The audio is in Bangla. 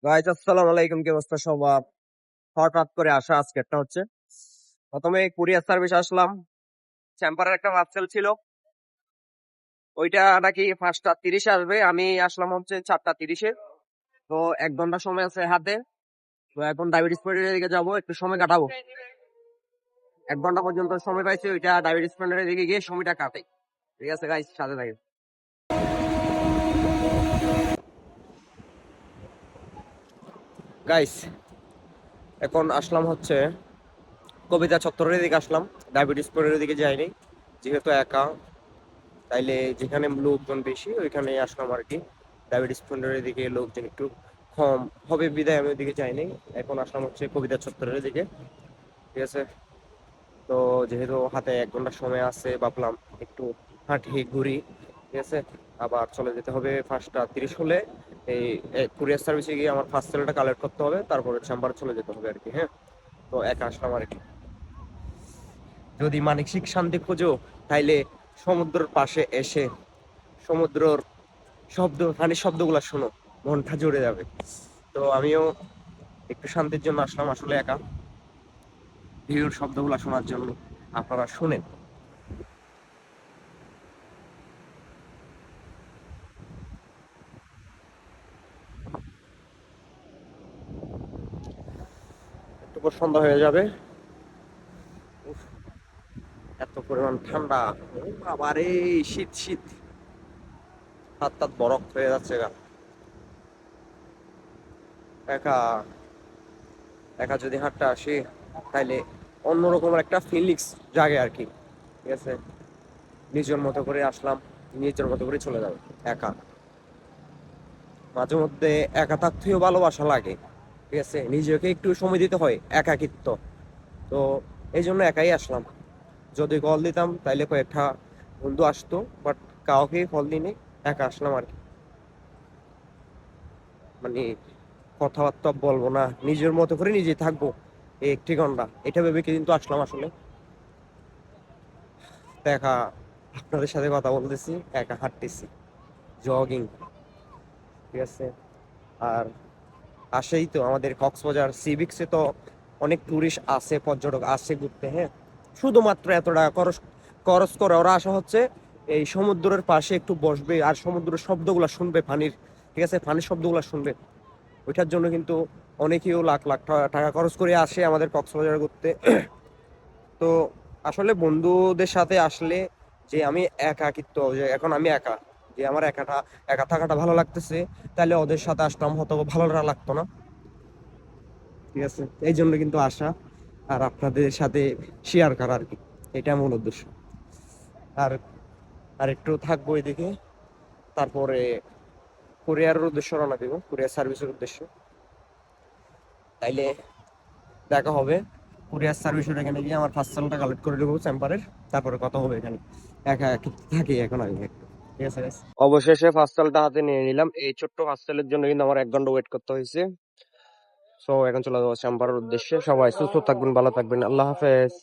গাইস আসসালামু আলাইকুম, কি অবস্থা সবার? হঠাৎ করে আসা আজকে একটা হচ্ছে। প্রথমে কুরিয়ার সার্ভিস আসলাম। চেম্পারের একটা পার্সেল ছিল, ওইটা নাকি 5টা 30-এ আসবে। আমি আসলাম হচ্ছে 4টা 30-এ। তো 1 ঘন্টা সময় আছে হাতে। তো এখন ডায়াবেটিস পয়েন্টের দিকে যাবো, একটু সময় কাটাবো। 1 ঘন্টা পর্যন্ত সময় পাইছি, ওইটা ডায়াবেটিস পয়েন্টের দিকে গিয়ে সময়টা কাটে। ঠিক আছে গাইস, সাথে থাকে। গাইস এখন আসলাম হচ্ছে কবিতা চত্বরের দিকে আসলাম, ডায়াবেটিস পয়েন্টের দিকে যাইনি যেহেতু একা। তাইলে যেখানে লোকজন বেশি ওইখানে আসলাম আর কি। ডায়াবেটিস পয়েন্টের দিকে লোকজন একটু কম হবে বিদায় আমি ওইদিকে যাইনি। এখন আসলাম হচ্ছে কবিতা চত্বরের দিকে। ঠিক আছে, তো যেহেতু হাতে 1 ঘন্টা সময় আছে ভাবলাম একটু হাঁটি ঘুরি। ঠিক আছে, আবার চলে যেতে হবে 5টা 30 হলে। এই কুরিয়ার সার্ভিসে গিয়ে আমার পার্সেলটা কালেক্ট করতে হবে, তারপরে চেম্বারে চলে যেতে হবে আর কি। হ্যাঁ, তো একা আসলাম আর কি। যদি মানসিক শান্তি খোঁজো তাইলে সমুদ্রের পাশে এসে সমুদ্রর পানির শব্দগুলো শোনো, মনটা জুড়ে যাবে। তো আমিও একটু শান্তির জন্য আসলাম আসলে একা, ঢেউর শব্দগুলো শোনার জন্য। আপনারা শুনেন। একটু পর সন্ধ্যা হয়ে যাবে। উফ, এত পরিমাণ ঠান্ডা! আবার এই শীত শীত, হাত টাত বরফ হয়ে যাচ্ছে গা। একা একা যদি হাঁটতে আসি তাইলে অন্যরকম একটা ফিলিংস জাগে আর কি। ঠিক আছে, নিজের মতো করে আসলাম, নিজের মতো করে চলে যাবে। একা মাঝে মধ্যে একা থাকতেও ভালোবাসা লাগে। ঠিক আছে, নিজেকে একটু সময় দিতে হয়, একাকিত্ব। তো এই জন্য একাই আসলাম। যদি কল দিতাম তাইলে কয়েকটা বন্ধু আসতো, বাট কাউকে কল দিইনি, একা আসলাম আর কি। মানে কথাবার্তা বলবো না, নিজের মতো করে নিজে থাকবো এই 1টি ঘন্টা, এটা ভেবে কিন্তু আসলাম আসলে। তো একা আপনাদের সাথে কথা বলতেছি, একা হাঁটতেছি, জগিং। ঠিক আছে, আর আসেই তো আমাদের কক্সবাজার সি বিচে তো অনেক টুরিস্ট আসে, পর্যটক আসে ঘুরতে। হ্যাঁ, শুধুমাত্র এত টাকা খরচ খরচ করে ওরা আসা হচ্ছে এই সমুদ্রের পাশে একটু বসবে আর সমুদ্রের শব্দগুলা শুনবে, পানির। ঠিক আছে, পানির শব্দগুলা শুনবে। ওইটার জন্য কিন্তু অনেকেও লাখ লাখ টাকা খরচ করে আসে আমাদের কক্সবাজার ঘুরতে। তো আসলে বন্ধুদের সাথে আসলে যে আমি একাকিত্ব, যে এখন আমি একা, যে আমার একা থাকাটা ভালো লাগতেছে, তাহলে ওদের সাথে আসলাম হয়তো ভালো লাগতো না। ঠিক আছে, এই জন্য কিন্তু আসা আর আপনাদের সাথে শেয়ার করা আর কি, এটা মূল উদ্দেশ্য। আর আর একটু থাকবো এদিকে, তারপরে কুরিয়ারের উদ্দেশ্য রওনা দিব, কুরিয়ার সার্ভিসের উদ্দেশ্যে। তাইলে দেখা হবে কুরিয়ার সার্ভিসের এখানে গিয়ে, আমার পার্সেলটা কালেক্ট করে দেবো চেম্বারের, তারপরে কথা হবে এখানে। একা একা থাকি এখন আমি একটু। ঠিক আছে guys? অবশেষে পার্সেলটা হাতে নিয়ে নিলাম। এই ছোট্ট পার্সেলের জন্য কিন্তু আমার 1 ঘন্টা ওয়েট করতে হয়েছে। সো এখন চলে যাবো চেম্বারের উদ্দেশ্যে। সবাই সুস্থ থাকবেন, ভালো থাকবেন, আল্লাহ হাফেজ।